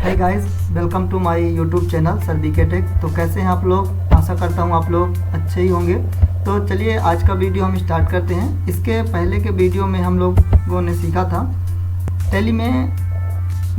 Hi guys, welcome to my YouTube channel sir BK tech. तो कैसे हैं आप लोग? आशा करता हूं आप लोग अच्छे ही होंगे। तो चलिए आज का वीडियो हम स्टार्ट करते हैं। इसके पहले के वीडियो में हम लोगों ने सीखा था टैली में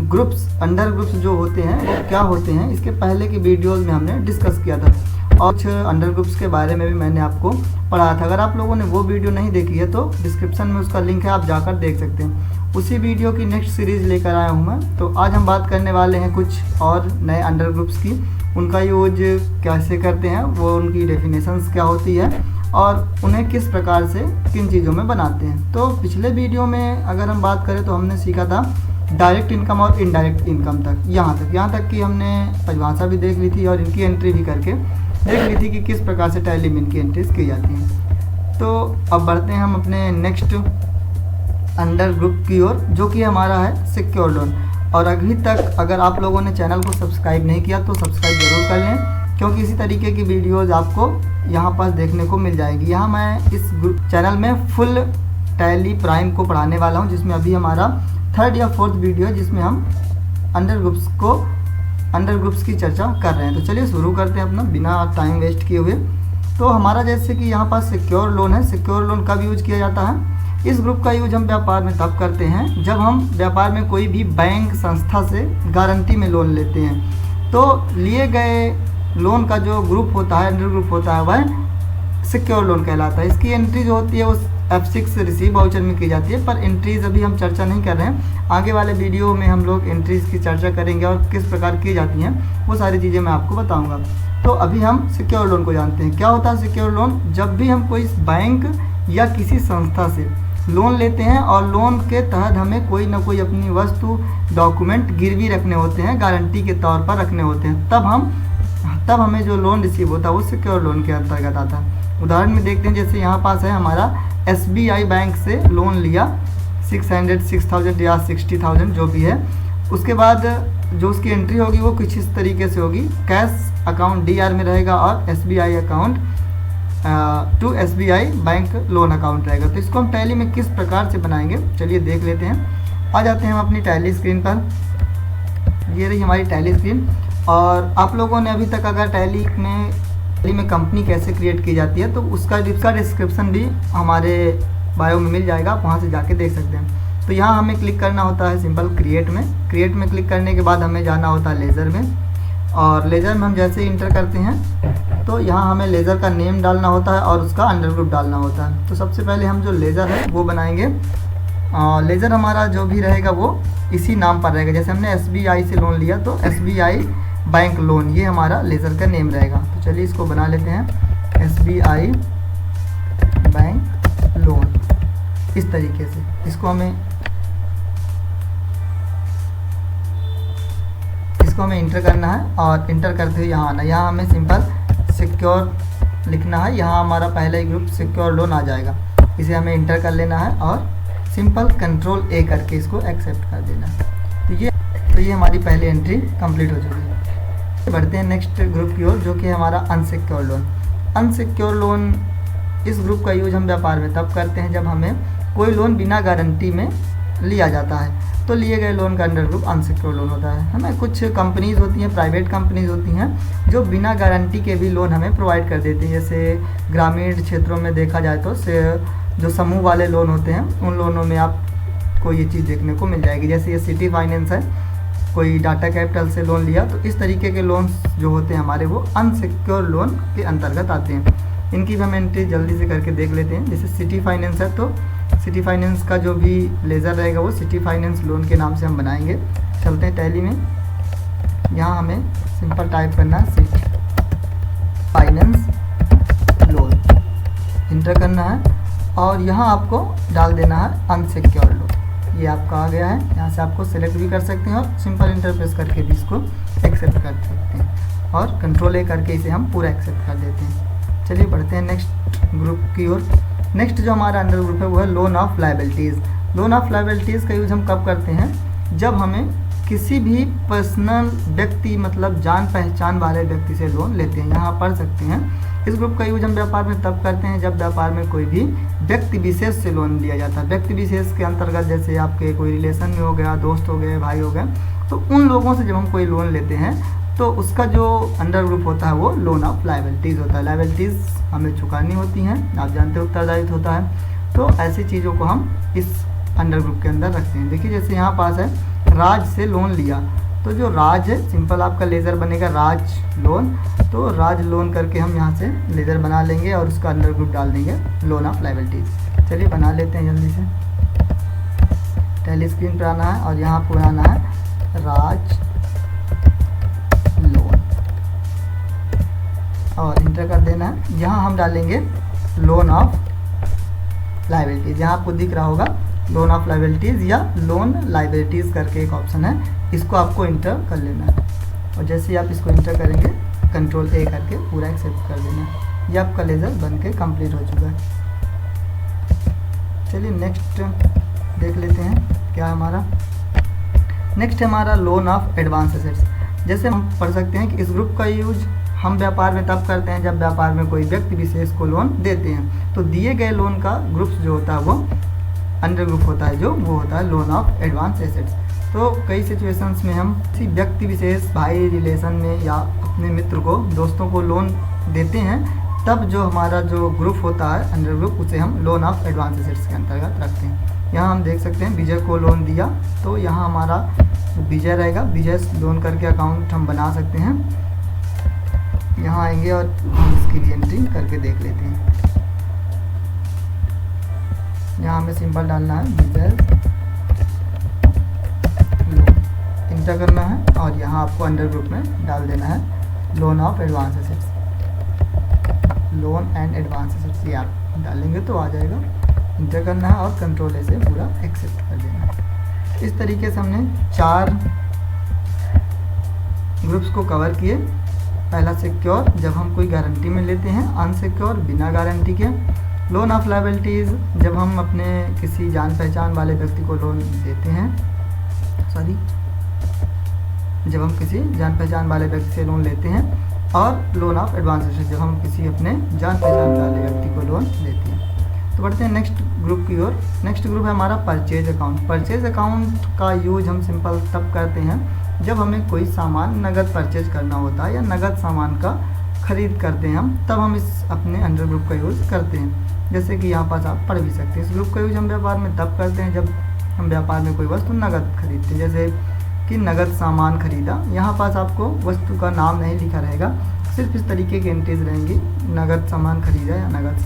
ग्रुप्स, अंडर ग्रुप्स जो होते हैं वो क्या होते हैं। इसके पहले की वीडियोज़ में हमने डिस्कस किया था और कुछ अंडर ग्रुप्स के बारे में भी मैंने आपको पढ़ाया था। अगर आप लोगों ने वो वीडियो नहीं देखी है तो डिस्क्रिप्शन में उसका लिंक है, आप जाकर देख सकते हैं। उसी वीडियो की नेक्स्ट सीरीज़ लेकर आया हूँ मैं। तो आज हम बात करने वाले हैं कुछ और नए अंडर ग्रुप्स की, उनका यूज कैसे करते हैं, वो उनकी डेफिनेशंस क्या होती है और उन्हें किस प्रकार से किन चीज़ों में बनाते हैं। तो पिछले वीडियो में अगर हम बात करें तो हमने सीखा था डायरेक्ट इनकम और इनडायरेक्ट इनकम तक, यहाँ तक कि हमने परिभाषा भी देख ली थी और इनकी एंट्री भी करके देख ली थी कि किस प्रकार से टैली में इनकी एंट्रीज की जाती हैं। तो अब बढ़ते हैं हम अपने नेक्स्ट अंडर ग्रुप की ओर, जो कि हमारा है सिक्योर लोन। और अभी तक अगर आप लोगों ने चैनल को सब्सक्राइब नहीं किया तो सब्सक्राइब ज़रूर कर लें, क्योंकि इसी तरीके की वीडियोज़ आपको यहाँ पर देखने को मिल जाएगी। यहाँ मैं इस चैनल में फुल टैली प्राइम को पढ़ाने वाला हूँ, जिसमें अभी हमारा 3rd या 4th वीडियो है, जिसमें हम अंडर ग्रुप्स की चर्चा कर रहे हैं। तो चलिए शुरू करते हैं अपना बिना टाइम वेस्ट किए हुए। तो हमारा जैसे कि यहाँ पास सिक्योर लोन है। सिक्योर लोन कब यूज किया जाता है? इस ग्रुप का यूज हम व्यापार में तब करते हैं जब हम व्यापार में कोई भी बैंक संस्था से गारंटी में लोन लेते हैं। तो लिए गए लोन का जो ग्रुप होता है, अंडर ग्रुप होता है, वह सिक्योर लोन कहलाता है। इसकी एंट्री जो होती है वो F6 रिसीव वाउचर में की जाती है, पर एंट्रीज अभी हम चर्चा नहीं कर रहे हैं। आगे वाले वीडियो में हम लोग एंट्रीज की चर्चा करेंगे और किस प्रकार की जाती हैं वो सारी चीज़ें मैं आपको बताऊंगा। तो अभी हम सिक्योर लोन को जानते हैं। क्या होता है सिक्योर लोन? जब भी हम कोई बैंक या किसी संस्था से लोन लेते हैं और लोन के तहत हमें कोई ना कोई अपनी वस्तु, डॉक्यूमेंट गिरवी रखने होते हैं, गारंटी के तौर पर रखने होते हैं, तब हमें जो लोन रिसीव होता है वो सिक्योर लोन के अंतर्गत आता है। उदाहरण में देखते हैं, जैसे यहाँ पास है हमारा SBI बैंक से लोन लिया 6,000 या 60,000 जो भी है। उसके बाद जो उसकी एंट्री होगी वो कुछ इस तरीके से होगी। कैश अकाउंट DR में रहेगा और SBI account to SBI bank loan account रहेगा। तो इसको हम टैली में किस प्रकार से बनाएंगे चलिए देख लेते हैं। आ जाते हैं हम अपनी टैली स्क्रीन पर। ये रही हमारी टैली स्क्रीन। और आप लोगों ने अभी तक अगर टैली में कंपनी कैसे क्रिएट की जाती है तो उसका डिस्क्रिप्शन भी हमारे बायो में मिल जाएगा, आप वहाँ से जाके देख सकते हैं। तो यहाँ हमें क्लिक करना होता है सिंपल क्रिएट में क्लिक करने के बाद हमें जाना होता है लेज़र में। और लेज़र में हम जैसे ही इंटर करते हैं तो यहाँ हमें लेज़र का नेम डालना होता है और उसका अंडर ग्रुप डालना होता है। तो सबसे पहले हम जो लेज़र है वो बनाएंगे। लेज़र हमारा जो भी रहेगा वो इसी नाम पर रहेगा। जैसे हमने SBI से लोन लिया तो SBI बैंक लोन, ये हमारा लेज़र का नेम रहेगा। तो चलिए इसको बना लेते हैं SBI बैंक लोन इस तरीके से। इसको हमें इंटर करना है और इंटर करते हुए यहाँ आना। यहाँ हमें सिंपल सिक्योर लिखना है। यहाँ हमारा पहला ही ग्रुप सिक्योर लोन आ जाएगा। इसे हमें इंटर कर लेना है और सिंपल कंट्रोल A करके इसको एक्सेप्ट कर देना है। तो ये हमारी पहली एंट्री कंप्लीट हो चुकी है। बढ़ते हैं नेक्स्ट ग्रुप की ओर, जो कि हमारा अनसिक्योर लोन। अनसिक्योर लोन, इस ग्रुप का यूज हम व्यापार में तब करते हैं जब हमें कोई लोन बिना गारंटी में लिया जाता है। तो लिए गए लोन का अंडर ग्रुप अनसिक्योर लोन होता है। हमें कुछ कंपनीज़ होती हैं, प्राइवेट कंपनीज़ होती हैं जो बिना गारंटी के भी लोन हमें प्रोवाइड कर देती हैं। जैसे ग्रामीण क्षेत्रों में देखा जाए तो जो समूह वाले लोन होते हैं उन लोनों में आपको ये चीज़ देखने को मिल जाएगी। जैसे ये सिटी फाइनेंस है, कोई डाटा कैपिटल से लोन लिया, तो इस तरीके के लोन्स जो होते हैं हमारे वो अनसिक्योर लोन के अंतर्गत आते हैं। इनकी भी हम एंट्री जल्दी से करके देख लेते हैं। जैसे सिटी फाइनेंस है तो सिटी फाइनेंस का जो भी लेज़र रहेगा वो सिटी फाइनेंस लोन के नाम से हम बनाएंगे। चलते हैं टैली में। यहाँ हमें सिंपल टाइप करना है सिटी फाइनेंस लोन, इंटर करना है और यहाँ आपको डाल देना है अनसिक्योर लोन। ये आपका आ गया है। यहाँ से आपको सेलेक्ट भी कर सकते हैं और सिंपल इंटरप्रेस करके भी इसको एक्सेप्ट कर सकते हैं और कंट्रोल A करके इसे हम पूरा एक्सेप्ट कर देते हैं। चलिए बढ़ते हैं नेक्स्ट ग्रुप की ओर। नेक्स्ट जो हमारा अंडर ग्रुप है वो है loan of liabilities. Loan of liabilities का यूज हम कब करते हैं? जब हमें किसी भी पर्सनल व्यक्ति, मतलब जान पहचान वाले व्यक्ति से लोन लेते हैं। यहाँ पढ़ सकते हैं इस ग्रुप का यूज हम व्यापार में तब करते हैं जब व्यापार में कोई भी व्यक्ति विशेष से लोन लिया जाता है। व्यक्ति विशेष के अंतर्गत जैसे आपके कोई रिलेशन में हो गया, दोस्त हो गए, भाई हो गए, तो उन लोगों से जब हम कोई लोन लेते हैं तो उसका जो अंडर ग्रुप होता है वो लोन ऑफ लायबिलिटीज़ होता है। लायबिलिटीज़ हमें चुकानी होती हैं, आप जानते हो उत्तरदायित्व होता है। तो ऐसी चीज़ों को हम इस अंडर ग्रुप के अंदर रखते हैं। देखिए जैसे यहाँ पास है राज से लोन लिया, तो जो राज है सिंपल आपका लेज़र बनेगा राज लोन। तो राज लोन करके हम यहाँ से लेज़र बना लेंगे और उसका अंडर ग्रुप डाल देंगे लोन ऑफ लायबिलिटीज़। चलिए बना लेते हैं जल्दी से। टैली स्क्रीन पर आना है और यहाँ पर आना है राज लोन और इंटर कर देना है। यहाँ हम डालेंगे लोन ऑफ लायबिलिटीज़। यहाँ आपको दिख रहा होगा लोन ऑफ लायबिलिटीज़ या लोन लायबिलिटीज़ करके एक ऑप्शन है, इसको आपको इंटर कर लेना है। और जैसे ही आप इसको इंटर करेंगे कंट्रोल ए करके पूरा एक्सेप्ट कर देना है। ये आपका लेज़र बन के कम्प्लीट हो चुका है। चलिए नेक्स्ट देख लेते हैं क्या हमारा। नेक्स्ट है हमारा लोन ऑफ एडवांस एसेट्स। जैसे हम पढ़ सकते हैं कि इस ग्रुप का यूज हम व्यापार में तब करते हैं जब व्यापार में कोई व्यक्ति विशेष को लोन देते हैं। तो दिए गए लोन का ग्रुप जो होता है वो अंडर ग्रुप होता है, जो वो होता है लोन ऑफ एडवांस एसेट्स। तो कई सिचुएशंस में हम किसी व्यक्ति विशेष भाई रिलेशन में या अपने मित्र को दोस्तों को लोन देते हैं, तब जो हमारा जो ग्रुप होता है अंडर ग्रुप उसे हम लोन ऑफ एडवांस एसेट्स के अंतर्गत रखते हैं। यहाँ हम देख सकते हैं विजय को लोन दिया, तो यहाँ हमारा विजय रहेगा। विजय लोन करके अकाउंट हम बना सकते हैं। यहाँ आएंगे और हम इसकी री एंट्री करके देख लेते हैं। यहाँ हमें सिंपल डालना है विजय लोन, इंटर करना है और यहाँ आपको अंडर ग्रुप में डाल देना है loan of advance assets, loan and advance assets. ये आप डालेंगे तो आ जाएगा। इंटर करना है और कंट्रोल ए से पूरा एक्सेप्ट कर देना है। इस तरीके से हमने 4 ग्रुप्स को कवर किए। पहला सिक्योर, जब हम कोई गारंटी में लेते हैं। अनसिक्योर, बिना गारंटी के। लोन ऑफ लायबिलिटीज़, जब हम अपने किसी जान पहचान वाले व्यक्ति को लोन देते हैं। जब हम किसी जान पहचान वाले व्यक्ति से लोन लेते हैं। और लोन ऑफ एडवांस एसेट्स, जब हम किसी अपने जान पहचान वाले व्यक्ति को लोन देते हैं। तो बढ़ते हैं नेक्स्ट ग्रुप की ओर। नेक्स्ट ग्रुप है हमारा परचेज अकाउंट। परचेज अकाउंट का यूज हम सिंपल तब करते हैं जब हमें कोई सामान नगद परचेज करना होता है या नगद सामान का खरीद करते हैं हम, तब हम इस अपने अंडर ग्रुप का यूज़ करते हैं। जैसे कि यहाँ पास आप पढ़ भी सकते हैं। इस ग्रुप का यूज हम व्यापार में तब करते हैं जब हम व्यापार में कोई वस्तु नगद खरीदते हैं। जैसे कि नगद सामान खरीदा, यहाँ पास आपको वस्तु का नाम नहीं लिखा रहेगा, सिर्फ इस तरीके की एंट्रीज रहेंगी, नगद सामान खरीदा या नगद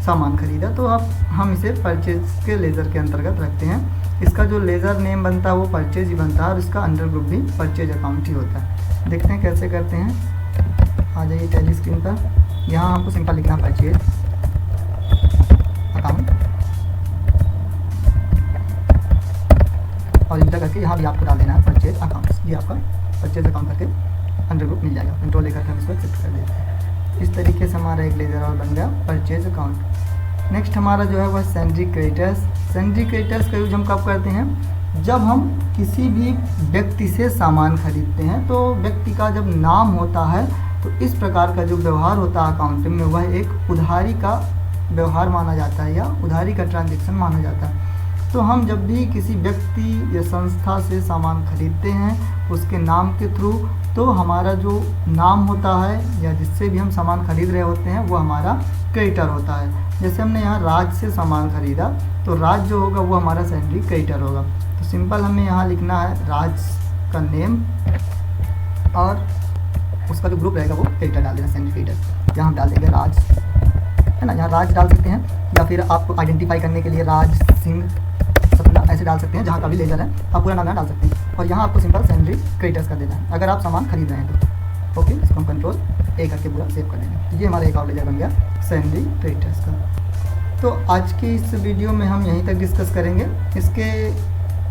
सामान खरीदा। तो अब हम इसे परचेज के लेज़र के अंतर्गत रखते हैं। इसका जो लेज़र नेम बनता है वो परचेज ही बनता है और इसका अंडर ग्रुप भी परचेज अकाउंट ही होता है। देखते हैं कैसे करते हैं। आ जाइए टैली स्क्रीन पर। यहाँ हमको सिंपल लिखना है परचेज अकाउंट और इंटर करके यहाँ भी आपको डाल देना है परचेज अकाउंट। ये आपका परचेज अकाउंट करके अंडर ग्रुप मिल जाएगा। कंट्रोल लेकर हम इसको एक्सेप्ट कर देते हैं। इस तरीके से हमारा एक लेज़र और बन गया परचेज अकाउंट। नेक्स्ट हमारा जो है वह सैंड्री क्रेडिटर्स। सैंड्री क्रेडिटर्स का यूज हम कब करते हैं? जब हम किसी भी व्यक्ति से सामान खरीदते हैं तो व्यक्ति का जब नाम होता है तो इस प्रकार का जो व्यवहार होता है अकाउंटिंग में वह एक उधारी का व्यवहार माना जाता है या उधारी का ट्रांजैक्शन माना जाता है। तो हम जब भी किसी व्यक्ति या संस्था से सामान खरीदते हैं उसके नाम के थ्रू, तो हमारा जो नाम होता है या जिससे भी हम सामान खरीद रहे होते हैं वो हमारा क्रेडिटर होता है। जैसे हमने यहाँ राज से सामान खरीदा तो राज जो होगा वो हमारा सैंड्री क्रेडिटर होगा। तो सिंपल हमें यहाँ लिखना है राज का नेम और उसका जो ग्रुप रहेगा वो क्रेडिटर डाल देना, सैंड्री क्रेडिटर। यहाँ हम डाल देंगे राज, है ना, यहाँ राज डाल सकते हैं या फिर आपको आइडेंटिफाई करने के लिए राज सिंह सपना ऐसे डाल सकते हैं। जहाँ का भी लेजर है आप पूरा नाम यहाँ डाल सकते हैं और यहाँ आपको सिंपल सैंड्री क्रेडिटर्स कर देना है अगर आप सामान खरीद रहे हैं तो। ओके, इसको हम कंट्रोल ए करके पूरा सेव कर देंगे। तो ये हमारा एक और लेजर बन गया सैंड्री क्रेडिटर्स का। तो आज की इस वीडियो में हम यहीं तक डिस्कस करेंगे। इसके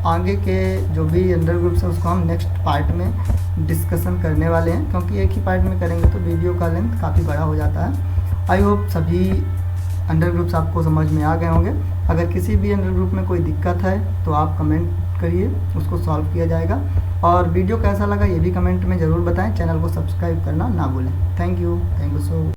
आगे के जो भी अंडर ग्रुप्स हैं उसको हम नेक्स्ट पार्ट में डिस्कशन करने वाले हैं, क्योंकि एक ही पार्ट में करेंगे तो वीडियो का लेंथ काफ़ी बड़ा हो जाता है। आई होप सभी अंडर ग्रुप्स आपको समझ में आ गए होंगे। अगर किसी भी अंडर ग्रुप में कोई दिक्कत है तो आप कमेंट करिए, उसको सॉल्व किया जाएगा। और वीडियो कैसा लगा ये भी कमेंट में ज़रूर बताएं। चैनल को सब्सक्राइब करना ना भूलें। Thank you so